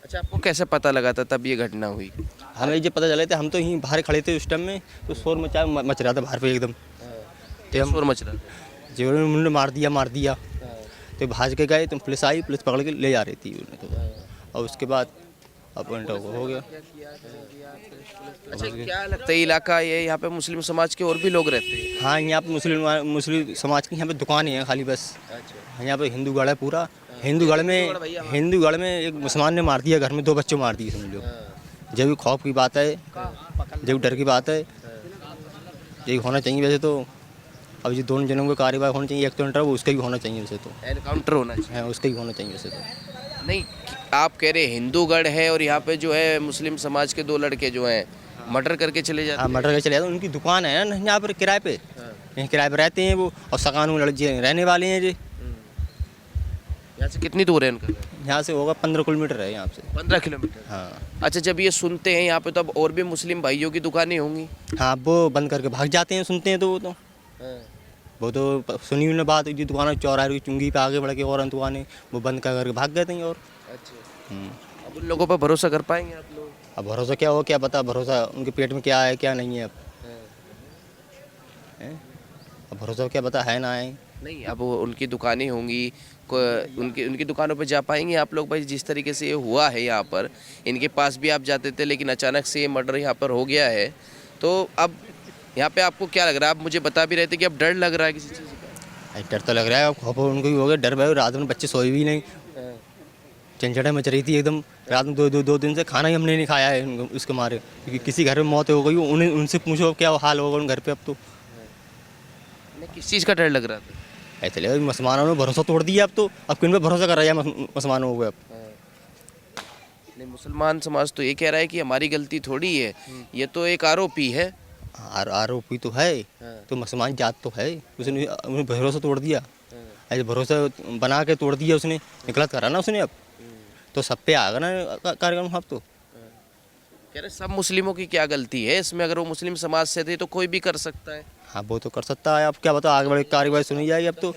अच्छा, आपको कैसे पता लगा था तब ये घटना हुई? हमें ये पता चले थे, हम तो यहीं बाहर खड़े थे उस टाइम में, तो शोर मच रहा था बाहर पे एकदम। क्या शोर मच रहा था? जो उन्होंने मार दिया। तो भाज के गए, तो पुलिस आई, पुलिस पकड़ के ले जा रही थी उन्हें तो। और उसके बाद अब उल्टा हो गया। अच्छा, क्या लगता है इलाका ये यहाँ पे मुस्लिम समाज के और भी लोग रहते हैं? हाँ, यहाँ पे मुस्लिम समाज की यहाँ पे दुकानें हैं खाली बस। यहाँ पे हिंदूगढ़ है पूरा। हिंदूगढ़ में एक मुसलमान ने मार दिया, घर में 2 बच्चों मार दिए समझ लो। जब भी खौफ की बात है, जब डर की बात है, यही होना चाहिए वैसे तो। अब ये दोनों जनों को कार्रवाई होनी चाहिए, एक तो एंटर वो उसका भी होना चाहिए वैसे तो। एनकाउंटर होना चाहिए। है, उसका भी होना चाहिए वैसे तो। नहीं, आप कह रहे हिंदूगढ़ है और यहाँ पे जो है मुस्लिम समाज के 2 लड़के जो हैं मर्डर करके चले जाते हाँ, मर्डर करके चले जाते। उनकी दुकान है ना यहाँ पर किराए पे, यहीं किराए पे रहते हैं वो, और सकान लड़के रहने वाले हैं जी। यहाँ से कितनी दूर है इनका? यहाँ से होगा 15 किलोमीटर है यहाँ से। 15 किलोमीटर। हाँ। अच्छा, जब ये सुनते हैं यहाँ पे तो अब और भी मुस्लिम भाइयों की दुकानें होंगी? हाँ, वो बंद करके भाग जाते हैं, सुनते हैं तो वो तो सुनी उन्होंने बात, ये दुकान चौराहे की चुंगी पे आगे बढ़ के और दुकानें वो बंद करके भाग गए थे। और अच्छा, अब उन लोगों पर भरोसा कर पाएंगे आप लोग? अब भरोसा क्या हो, क्या पता भरोसा उनके पेट में क्या है क्या नहीं है। अब अब भरोसा क्या पता है ना है। नहीं, अब वो उनकी दुकानें होंगी, उनकी दुकानों पे जा पाएंगे आप लोग? भाई, जिस तरीके से ये हुआ है यहाँ पर, इनके पास भी आप जाते थे लेकिन अचानक से ये मर्डर यहाँ पर हो गया है, तो अब यहाँ पे आपको क्या लग रहा है? आप मुझे बता भी रहे थे कि अब डर लग रहा है किसी चीज़ का। डर तो लग रहा है, खौफ उनको भी हो गया, डर भाई। रात में बच्चे सोए भी नहीं, झंझटें मच रही थी एकदम। रात में दो दिन से खाना ही हमने नहीं खाया है उसके मारे, क्योंकि किसी घर में मौत हो गई, उन्हें उनसे पूछो क्या हाल होगा उन घर पे अब तो। किस चीज़ का डर लग रहा था? ऐसे लगा मुसलमानों ने भरोसा तोड़ दिया अब तो। अब किन पे भरोसा कर रहा है मुसलमानों को अब? नहीं, मुसलमान समाज तो ये कह रहा है कि हमारी गलती थोड़ी है, ये तो एक आरोपी है। आरोपी तो है, तो मुसलमान जात तो है, उसने उन्हें भरोसा तोड़ दिया। ऐसे भरोसा बना के तोड़ दिया उसने, गलत करा ना उसने अब तो। सब पे आ गया ना कार्यक्रम। अब तो कह रहे सब मुस्लिमों की क्या गलती है इसमें? अगर वो मुस्लिम समाज से थे तो कोई भी कर सकता है। हाँ, वो तो कर सकता है। अब क्या बता, आगे बढ़ के कार्रवाई सुनी जाएगी अब तो।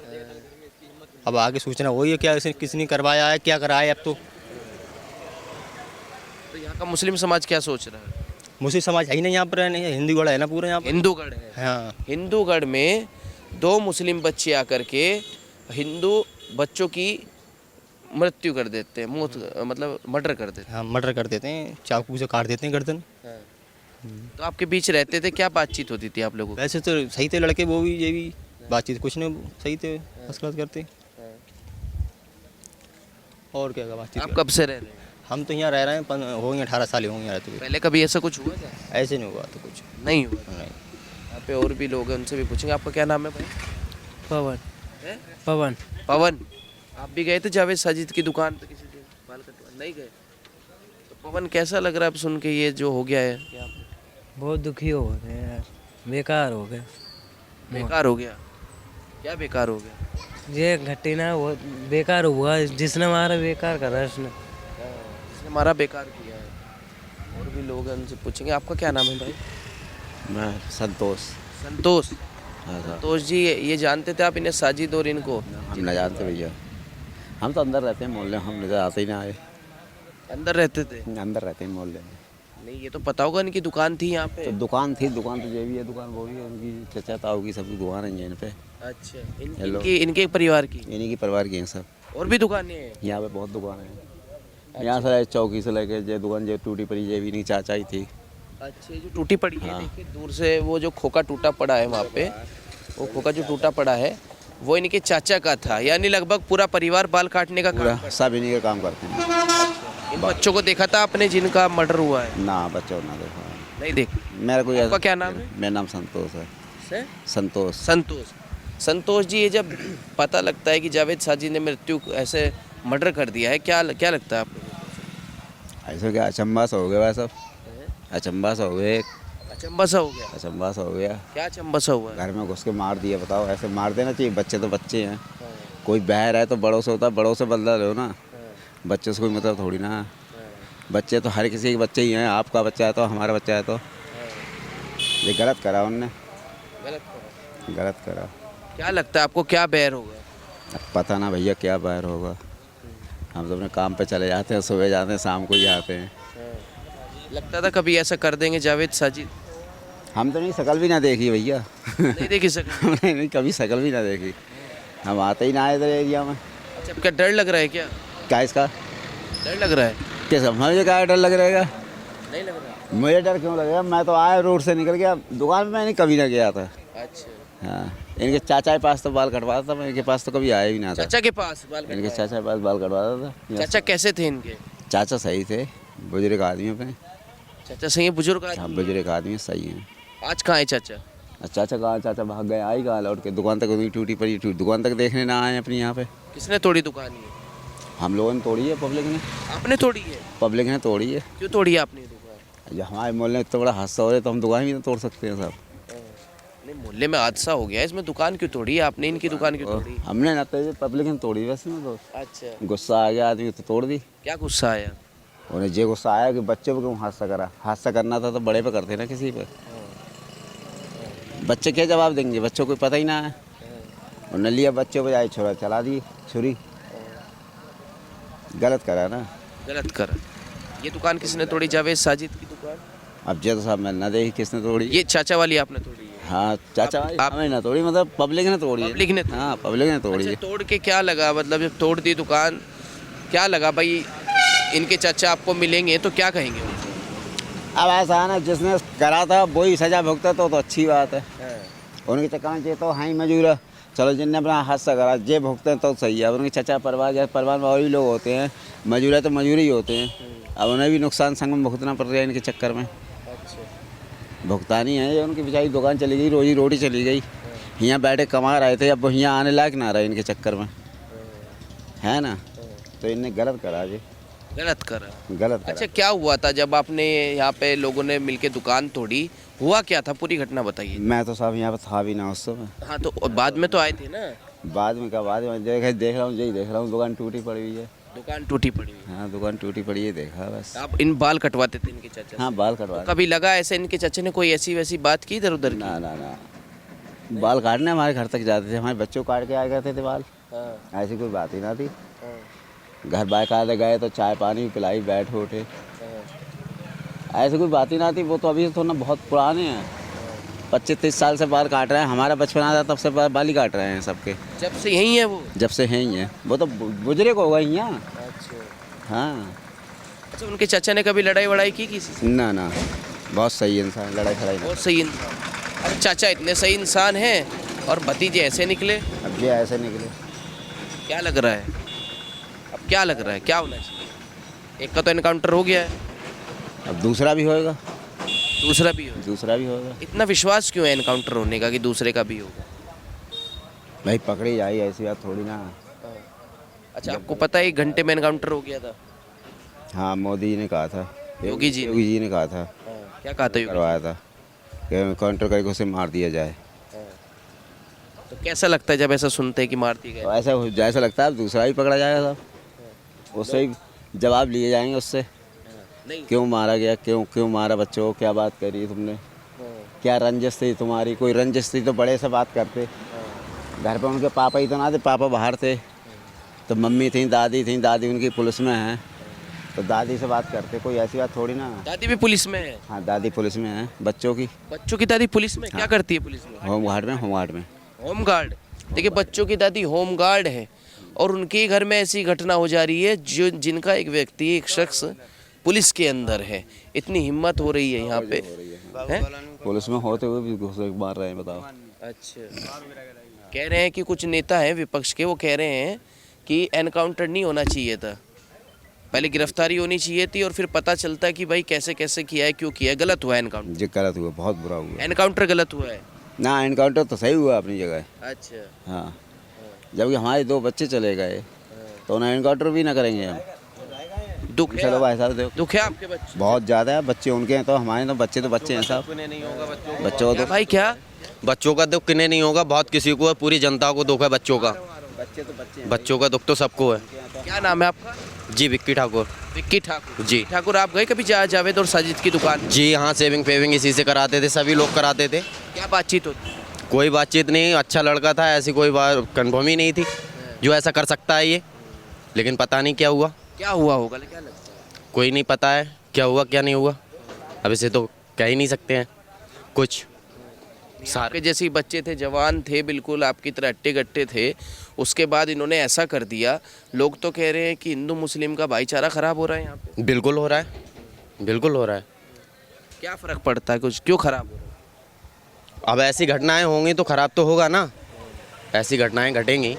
अब आगे सूचना वही है, क्या किसने करवाया है, क्या कराया है अब तो। तो यहाँ का मुस्लिम समाज क्या सोच रहा है? मुस्लिम समाज है ही नहीं यहाँ पर, नहीं है, हिंदूगढ़ है ना पूरा यहाँ पर। हिंदूगढ़ है। हाँ, हिंदूगढ़ में 2 मुस्लिम बच्चे आकर के हिंदू बच्चों की मृत्यु कर देते हैं, मौत मतलब मर्डर कर देते हाँ, मर्डर कर देते हैं, चाकू से काट देते हैं गर्दन। हैं। तो आपके बीच रहते थे, क्या बातचीत होती थी आप लोगों की? वैसे तो सही थे लड़के, वो भी ये भी बातचीत कुछ नहीं, सही थे, फर्स्ट क्लास करते। और क्या बातचीत आप कब से रह रहे हैं? हम तो यहाँ रह रहे हैं, हो गए 18 साल हो गए रहते हुए। पहले कभी ऐसा कुछ हुआ था? ऐसे नहीं हुआ तो कुछ नहीं हुआ। नहीं। यहाँ पे और भी लोग हैं, उनसे भी पूछेंगे। आपका क्या नाम है भाई? पवन। है? पवन। पवन, आप भी गए थे जावेद साजिद की दुकान पे किसी दिन बाल कटवाने? नहीं गए? तो पवन, कैसा लग रहा है अब सुन के ये जो हो गया है यहाँ पे? बहुत दुखी हो गए यार, बेकार हो गए। बेकार हो गया? क्या बेकार हो गया? ये घटना वो बेकार हुआ, जिसने मारा बेकार करा उसने। इसने हमारा बेकार किया है। और भी लोग हैं, उनसे पूछेंगे। आपका क्या नाम है भाई? मैं संतोष। संतोष। हाँ साहब, संतोष जी, ये जानते थे आप इन्हें, साजिद और इनको? हम न जानते भैया, हम तो अंदर रहते हैं मोहल्ले में, हम नजर आते ही ना आए। अंदर रहते थे? अंदर रहते हैं मोहल्ले में। नहीं, ये तो पता होगा इनकी दुकान थी यहाँ पे। तो दुकान थी, दुकान तो ये भी है, दुकान वो भी है, उनकी चचा ताऊ की सबकी दुकान है इन पे। अच्छा, हेलो। इनके परिवार की? इन्हीं की परिवार की हैं सब। और भी दुकानें हैं? यहाँ पे बहुत दुकान है। यहाँ से चौकी से लेके जो दुकान जो टूटी पड़ी, ये भी नहीं चाचा ही थी। अच्छा, ये जो टूटी पड़ी है, हाँ। देखिए दूर से वो जो खोखा टूटा पड़ा है वहाँ पे, वो खोखा जो टूटा पड़ा है वो इनके चाचा का था, यानी लगभग पूरा परिवार बाल काटने का पूरा काम सब इन्हीं का काम करते हैं। इन बच्चों को देखा था आपने जिनका मर्डर हुआ है? ना बच्चों ना देखो, नहीं देख। मेरा कोई आपका क्या नाम है? मेरा नाम संतोष है। से? संतोष। संतोष। संतोष जी, ये जब पता लगता है कि जावेद साजिद ने मृत्यु ऐसे मर्डर कर दिया है, क्या लगता है आपको? ऐसा क्या अचंबा सा हो गया सब, अचंबा सा हो गया, अचंबा सा हो गया? अचंबा सा हो गया। क्या अचंबा सा हुआ है? घर में घुस के मार दिया, बताओ, ऐसे मार देना चाहिए? बच्चे तो बच्चे हैं, कोई बहर है तो बड़ों से होता है, बड़ों से बदला लो ना, बच्चे से कोई मतलब थोड़ी ना। बच्चे तो हर किसी के बच्चे ही हैं, आपका बच्चा है तो हमारा बच्चा है, तो ये गलत करा उनने, गलत करा। गलत करा। क्या लगता है आपको, क्या बैर होगा? अब पता ना भैया क्या बाहर होगा, हम तो अपने काम पे चले जाते हैं, सुबह जाते हैं, शाम को ही आते हैं। लगता था कभी ऐसा कर देंगे जावेद साजिद? हम तो नहीं शकल भी ना देखी भैया। नहीं देखी सके। हमने नहीं कभी शकल भी ना देखी, हम आते ही ना आए इधर एरिया में। अच्छा, क्या डर लग रहा है क्या? क्या इसका डर लग रहा है? किस मुझे क्या डर लग रहेगा? नहीं लग रहा। मुझे डर क्यों लगेगा? मैं तो आया रोड से निकल गया, दुकान में मैंने कभी ना गया था। अच्छा, हाँ, इनके चाचा के पास तो बाल कटवाता था, मैं इनके पास तो कभी आया भी ना था। चाचा के पास बाल इनके कटवाए? चाचा के पास बाल कटवाता था। चाचा कैसे थे इनके? चाचा सही थे, बुजुर्ग आदमी पे। चाचा सही है, बुजुर्ग आदमी? हाँ, बुजुर्ग आदमी सही हैं। आज कहाँ है चाचा? चाचा कहाँ? चाचा भाग गए, आई कहाँ लौट के? दुकान तक उनकी टूटी पड़ी, दुकान तक देखने ना आए अपनी यहाँ पे। किसने तोड़ी दुकान ये? हम लोगों ने तोड़ी है, पब्लिक ने। आपने तोड़ी है? पब्लिक ने तोड़ी है। क्यों तोड़ी है आपने ये दुकान? जब हमारे मोहल्ले में इतना बड़ा हादसा हो रहा है तो हम दुकान भी तो तोड़ सकते हैं साहब। नहीं, मोहल्ले में हादसा हो गया, इसमें दुकान क्यों तोड़ी है आपने? इनकी दुकान क्यों तोड़ी? हमने ना तो पब्लिक ने तोड़ी, वैसे में तो अच्छा, गुस्सा आ गया आदमी तो तोड़ दी। क्या गुस्सा आया? उन्हें ये गुस्सा आया कि बच्चे पे क्यों हादसा करा? हादसा करना था तो बड़े पे करते ना, किसी पे। बच्चे क्या जवाब देंगे? बच्चों को पता ही ना है। उन्होंने लिया बच्चों को, जाए छोरा चला दी छुरी। गलत करा ना। गलत कर। ये दुकान किसने तोड़ी? जावेद साजिद की दुकान? अब जे तो साहब मैं ना देखी किसने तोड़ी। ये चाचा वाली आपने तोड़ी है? हाँ, चाचा आप- हमें ना तोड़ी, मतलब पब्लिक ने तोड़ी है। पब्लिक ने? हाँ, पब्लिक ने तोड़ी अच्छा, है। तोड़ के क्या लगा? मतलब जब तोड़ दी दुकान, क्या लगा भाई? इनके चाचा आपको मिलेंगे तो क्या कहेंगे उनसे? अब ऐसा है ना, जिसने करा था वही सजा भुगता तो अच्छी बात है। उनके चक्कर में ये तो हाँ ही मजूर है। चलो, जिनने अपना हादसा करा जे भुगते हैं तो सही है। अब उनके चचा परिवार जैसे परिवार में और भी लोग होते हैं, मजूर है तो मजूर ही होते हैं। अब उन्हें भी नुकसान संग में भुगतना पड़ रहा है इनके चक्कर में। भुगतानी है ये, उनकी बेचारी दुकान चली गई, रोजी रोटी चली गई। यहाँ बैठे कमा रहे थे, अब वो यहाँ आने लायक ना रहे इनके चक्कर में, है ना? तो इनने गलत करा जी, गलत करा। गलत करा। अच्छा, क्या हुआ था जब आपने यहाँ पे लोगों ने मिलके दुकान तोड़ी? हुआ क्या था, पूरी घटना बताइए। मैं तो साहब यहाँ पर था भी ना उस समय। हाँ, तो बाद में तो आए थे ना? बाद में क्या? बाद में देख रहा हूँ, यही देख रहा हूँ, दुकान टूटी पड़ी हुई है। दुकान टूटी पड़ी हुई हाँ, दुकान टूटी पड़ी है, देखा बस। है। आप इन बाल कटवाते थे इनके चाचा से? हाँ, बाल कटवा। कभी लगा ऐसे इनके चाचा ने कोई ऐसी वैसी बात की इधर उधर की? ना ना ना, बाल काटने हमारे घर तक जाते थे, हमारे बच्चों को काट के आए करते थे बाल। हाँ, ऐसी कोई बात ही ना थी। हाँ, घर बाइक आते गए तो चाय पानी पिलाई, बैठ उठे, हाँ। ऐसी कोई बात ही ना थी। वो तो अभी तो ना बहुत पुराने हैं, 25-30 साल से बाल काट रहे हैं। हमारा बचपन आता तब से बाल ही काट रहे हैं सबके। जब से यही है वो? जब से हैं ही हैं, वो तो बुजुर्ग हो गए यहाँ। अच्छा। हाँ। अच्छा, उनके चाचा ने कभी लड़ाई वड़ाई की किसी से? ना ना, बहुत सही इंसान, लड़ाई खड़ाई ना। बहुत सही इंसान। अरे चाचा इतने सही इंसान हैं और भतीजे ऐसे निकले? अब ये ऐसे निकले। क्या लग रहा है अब? क्या लग रहा है, क्या होना चाहिए? एक का तो एनकाउंटर हो गया है, अब दूसरा भी होएगा, दूसरा भी हो। दूसरा भी होगा। इतना विश्वास क्यों है एनकाउंटर होने का कि दूसरे का भी होगा? भाई पकड़ी जाए, ऐसी बात थोड़ी ना। अच्छा, आपको पता है 1 घंटे में एनकाउंटर हो गया था? हाँ, मोदी जी ने कहा था, योगी जी ने? योगी जी ने कहा था, क्या कहा था योगी? करवाया था कि काउंटर करके उसे मार दिया जाए। तो कैसा लगता है जब ऐसा सुनते हैं कि मार दिए तो गए? ऐसा जैसा लगता है अब दूसरा ही पकड़ा जाएगा साहब, उससे ही जवाब लिए जाएंगे उससे, नहीं। क्यों मारा गया, क्यों मारा बच्चों को, क्या बात करी तुमने, क्या रंजिश थी तुम्हारी? कोई रंजिश थी तो बड़े से बात करते। घर पे उनके पापा ही तो ना थे, पापा बाहर थे, तो मम्मी थी, दादी उनकी पुलिस में है, तो दादी से बात करते। कोई ऐसी बात थोड़ी ना। दादी भी पुलिस में है? हाँ, दादी पुलिस में है, बच्चों की बच्चों की दादी पुलिस में? क्या करती है पुलिस में? होम गार्ड में। Home guard? देखिए, बच्चों की दादी होम गार्ड है और उनके घर में ऐसी घटना हो जा रही है जिनका एक व्यक्ति, एक शख्स पुलिस के अंदर है। इतनी हिम्मत हो रही है यहाँ पे, हैं? पुलिस में होते हुए भी घुसे मार रहे हैं, बताओ। अच्छा, कह रहे हैं कि कुछ नेता हैं विपक्ष के, वो कह रहे हैं कि एनकाउंटर नहीं होना चाहिए था, पहले गिरफ्तारी होनी चाहिए थी और फिर पता चलता कि भाई कैसे कैसे किया है, क्यों किया है। गलत हुआ एनकाउंटर? जो गलत हुआ, बहुत बुरा हुआ। एनकाउंटर गलत हुआ है ना, एनकाउंटर तो सही हुआ अपनी जगह। अच्छा। हाँ, जबकि हमारे 2 बच्चे चले गए तो उन्हें एनकाउंटर भी ना करेंगे हम। दुख है? चलो भाई साहब, देखो दुख है आपके बच्चे? बहुत ज़्यादा है, बच्चे उनके हैं तो हमारे तो बच्चे हैं साहब। बच्चों क्या को भाई, क्या? बच्चों का दुख किन्हें नहीं होगा, बहुत किसी को है, पूरी जनता को दुख है बच्चों का। बच्चों का दुख तो सबको है। क्या नाम है आपका? जी, विक्की ठाकुर। विक्की ठाकुर जी। ठाकुर, आप गए कभी जावेद और साजिद की दुकान? जी हाँ, सेविंग फेविंग इसी से कराते थे, सभी लोग कराते थे। क्या बातचीत होती? कोई बातचीत नहीं, अच्छा लड़का था, ऐसी कोई बात कन्फर्म ही नहीं थी जो ऐसा कर सकता है ये। लेकिन पता नहीं क्या हुआ, क्या हुआ होगा, क्या लगता है? कोई नहीं पता है क्या हुआ क्या नहीं हुआ। अब इसे तो कह ही नहीं सकते हैं कुछ। आपके जैसे ही बच्चे थे, जवान थे, बिल्कुल आपकी तरह अट्टे गट्टे थे, उसके बाद इन्होंने ऐसा कर दिया। लोग तो कह रहे हैं कि हिंदू मुस्लिम का भाईचारा खराब हो रहा है यहाँ पे। बिल्कुल हो रहा है, बिल्कुल हो रहा है। क्या फ़र्क पड़ता है, कुछ क्यों खराब हो रहा है? अब ऐसी घटनाएं होंगी तो ख़राब तो होगा ना, ऐसी घटनाएं घटेंगी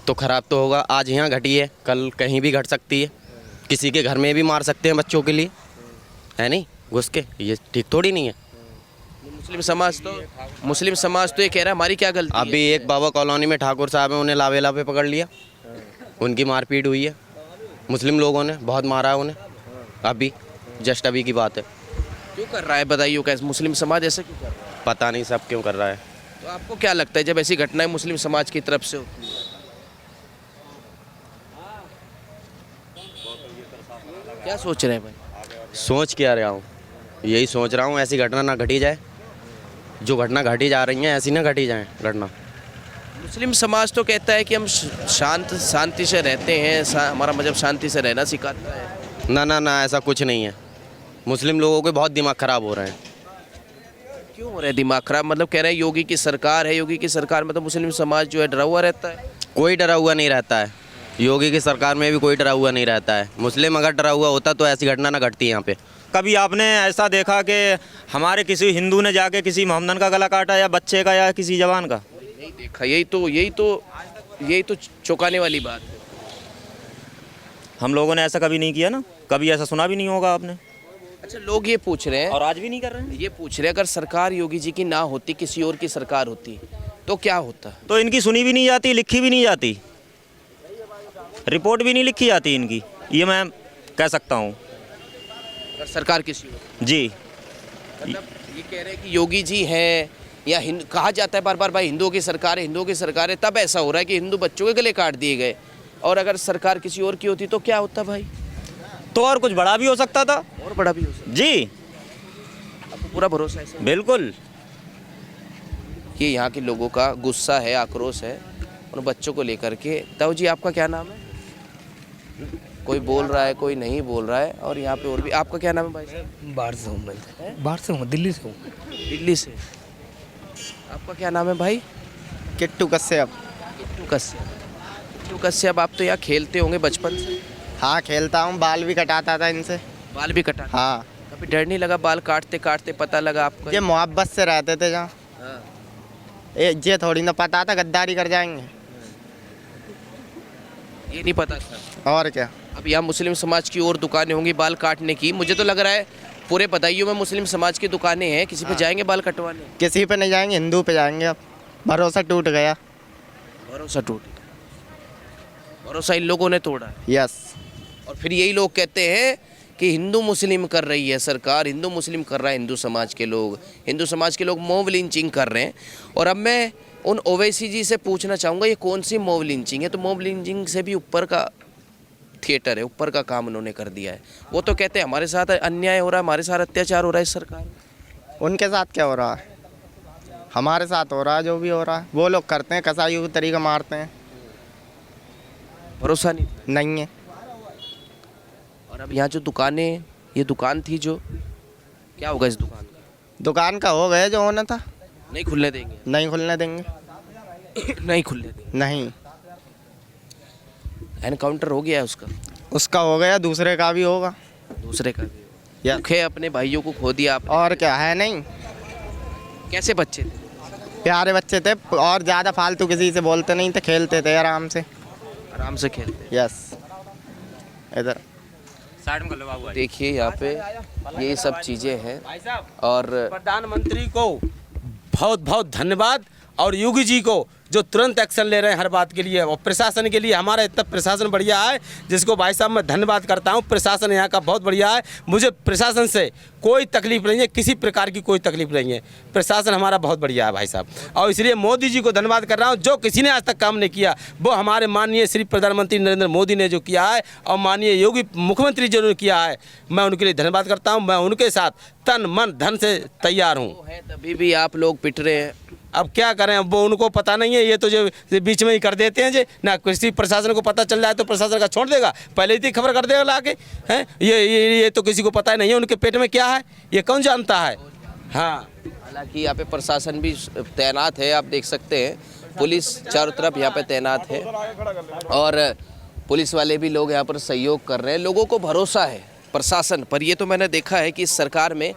तो ख़राब तो होगा। आज यहाँ घटी है, कल कहीं भी घट सकती है, किसी के घर में भी मार सकते हैं बच्चों के लिए, है नहीं घुस के, ये ठीक थोड़ी नहीं है। मुस्लिम समाज तो ये कह रहा है हमारी क्या गलती है? अभी एक बाबा कॉलोनी में ठाकुर साहब हैं, उन्हें लावेला पे पकड़ लिया, उनकी मारपीट हुई है, मुस्लिम लोगों ने बहुत मारा है उन्हें, अभी जस्ट अभी की बात है। क्यों कर रहा है बताइए, कैसे मुस्लिम समाज ऐसा क्यों कर रहा है? पता नहीं सब क्यों कर रहा है। तो आपको क्या लगता है जब ऐसी घटनाएं मुस्लिम समाज की तरफ से होती है, क्या सोच रहे हैं भाई? सोच क्या रहा हूँ, यही सोच रहा हूँ ऐसी घटना ना घटी जाए, जो घटना घटी जा रही हैं ऐसी ना घटी जाए घटना। मुस्लिम समाज तो कहता है कि हम शांति से रहते हैं, हमारा मजहब शांति से रहना सिखाता है। ना ना ना, ऐसा कुछ नहीं है। मुस्लिम लोगों के बहुत दिमाग ख़राब हो रहे हैं। क्यों हो रहा है दिमाग खराब? मतलब कह रहे हैं योगी की सरकार है, योगी की सरकार में तो मुस्लिम समाज जो है डरा हुआ रहता है। कोई डरा हुआ नहीं रहता है, योगी की सरकार में भी कोई डरा हुआ नहीं रहता है। मुस्लिम अगर डरा हुआ होता तो ऐसी घटना ना घटती यहाँ पे। कभी आपने ऐसा देखा कि हमारे किसी हिंदू ने जाके किसी मोहम्मदन का गला काटा, या बच्चे का, या किसी जवान का? नहीं देखा। यही तो चौंकाने वाली बात है। हम लोगों ने ऐसा कभी नहीं किया ना, कभी ऐसा सुना भी नहीं होगा आपने। अच्छा, लोग ये पूछ रहे हैं, और आज भी नहीं कर रहे हैं। ये पूछ रहे हैं अगर सरकार योगी जी की ना होती, किसी और की सरकार होती तो क्या होता? तो इनकी सुनी भी नहीं जाती, लिखी भी नहीं जाती, रिपोर्ट भी नहीं लिखी जाती इनकी, ये मैं कह सकता हूँ। अगर सरकार किसी और, जी, मतलब ये कह रहे हैं कि योगी जी हैं, या कहा जाता है बार बार भाई हिंदुओं की सरकार है, हिंदुओं की सरकार है, तब ऐसा हो रहा है कि हिंदू बच्चों के गले काट दिए गए। और अगर सरकार किसी और की होती तो क्या होता भाई? तो और कुछ बड़ा भी हो सकता था। और बड़ा भी हो सकता। जी, आपको पूरा भरोसा है? बिल्कुल। ये यहाँ के लोगों का गुस्सा है, आक्रोश है उन बच्चों को लेकर के। ताऊ जी, आपका क्या नाम है? कोई बोल रहा है, कोई नहीं बोल रहा है, और यहाँ पे और भी। आपका क्या नाम है भाई साहब? बाहर से हूँ मैं, बाहर से हूँ, दिल्ली से हूँ। दिल्ली से। आपका क्या नाम है भाई? किट्टू कश्यप। किट्टू कश्यप। किट्टू कश्यप, आप तो यहाँ खेलते होंगे बचपन से? हाँ, खेलता हूँ, बाल भी कटाता था इनसे। बाल भी कटा? हाँ। कभी डर नहीं लगा बाल काटते काटते पता लगा आपको? ये मोहब्बत से रहते थे जहाँ, हाँ। ये थोड़ी ना पता था गद्दारी कर जाएंगे। ये नहीं पता था। और क्या। अब यहाँ मुस्लिम समाज की और दुकानें होंगी बाल काटने की, मुझे तो लग रहा है पूरे बदायूं में मुस्लिम समाज की दुकानें हैं, किसी पे जाएंगे बाल कटवाने? किसी पे नहीं जाएंगे, हिंदू पे जाएंगे। अब भरोसा टूट गया। भरोसा टूट गया। भरोसा इन लोगों ने तोड़ा है। यस। और फिर यही लोग कहते हैं कि हिंदू मुस्लिम कर रही है सरकार, हिंदू मुस्लिम कर रहा है हिंदू समाज के लोग मॉब लिंचिंग कर रहे हैं। और अब मैं उन ओवैसी जी से पूछना चाहूँगा, ये कौन सी मॉब लिंचिंग है? तो मॉब लिंचिंग से भी ऊपर का थिएटर है, ऊपर का काम उन्होंने कर दिया है। वो तो कहते हैं हमारे साथ अन्याय हो रहा है, हमारे साथ अत्याचार हो रहा है सरकार। उनके साथ क्या हो रहा है? हमारे साथ हो रहा है जो भी हो रहा है। वो लोग करते हैं, कसाईयों की तरीका मारते हैं। भरोसा नहीं है। और अब यहाँ जो दुकानें, ये दुकान थी जो, क्या होगा इस दुकान का? दुकान का हो गया जो होना था। नहीं खुलने देंगे? नहीं खुलने देंगे। नहीं खुलने देंगे। नहीं। एनकाउंटर हो गया है उसका? उसका हो गया, दूसरे का भी होगा। दूसरे का भी? या दुख है, अपने भाइयों को खो दिया आपने। और क्या है। नहीं, कैसे बच्चे थे? प्यारे बच्चे थे, और ज़्यादा फालतू किसी से बोलते नहीं थे, खेलते थे आराम से। आराम से खेलते। यस। इधर देखिए यहाँ पे ये सब चीज़ें हैं। और प्रधानमंत्री को बहुत बहुत धन्यवाद, और योगी जी को जो तुरंत एक्शन ले रहे हैं हर बात के लिए, और प्रशासन के लिए हमारा इतना प्रशासन बढ़िया है, जिसको भाई साहब मैं धन्यवाद करता हूँ। प्रशासन यहाँ का बहुत बढ़िया है, मुझे प्रशासन से कोई तकलीफ नहीं है, किसी प्रकार की कोई तकलीफ नहीं है। प्रशासन हमारा बहुत बढ़िया है भाई साहब, और इसलिए मोदी जी को धन्यवाद कर रहा हूँ। जो किसी ने आज तक काम नहीं किया वो हमारे माननीय श्री प्रधानमंत्री नरेंद्र मोदी ने जो किया है, और माननीय योगी मुख्यमंत्री जो ने किया है, मैं उनके लिए धन्यवाद करता हूँ। मैं उनके साथ तन मन धन से तैयार हूँ। तभी भी आप लोग पिट रहे हैं। अब क्या करें, अब वो उनको पता नहीं है, ये तो जो बीच में ही कर देते हैं जे ना, किसी प्रशासन को पता चल जाए तो प्रशासन का छोड़ देगा, पहले ही खबर कर देगा ला के, हैं ये तो किसी को पता नहीं है उनके पेट में क्या है, ये कौन जानता है। हाँ, हालांकि यहाँ पे प्रशासन भी तैनात है, आप देख सकते हैं, पुलिस चारों तरफ यहाँ पे तैनात है और पुलिस वाले भी लोग यहाँ पर सहयोग कर रहे हैं। लोगों को भरोसा है प्रशासन पर, ये तो मैंने देखा है कि इस सरकार में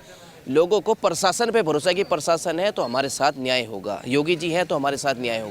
लोगों को प्रशासन पे भरोसा है कि प्रशासन है तो हमारे साथ न्याय होगा, योगी जी हैं तो हमारे साथ न्याय होगा।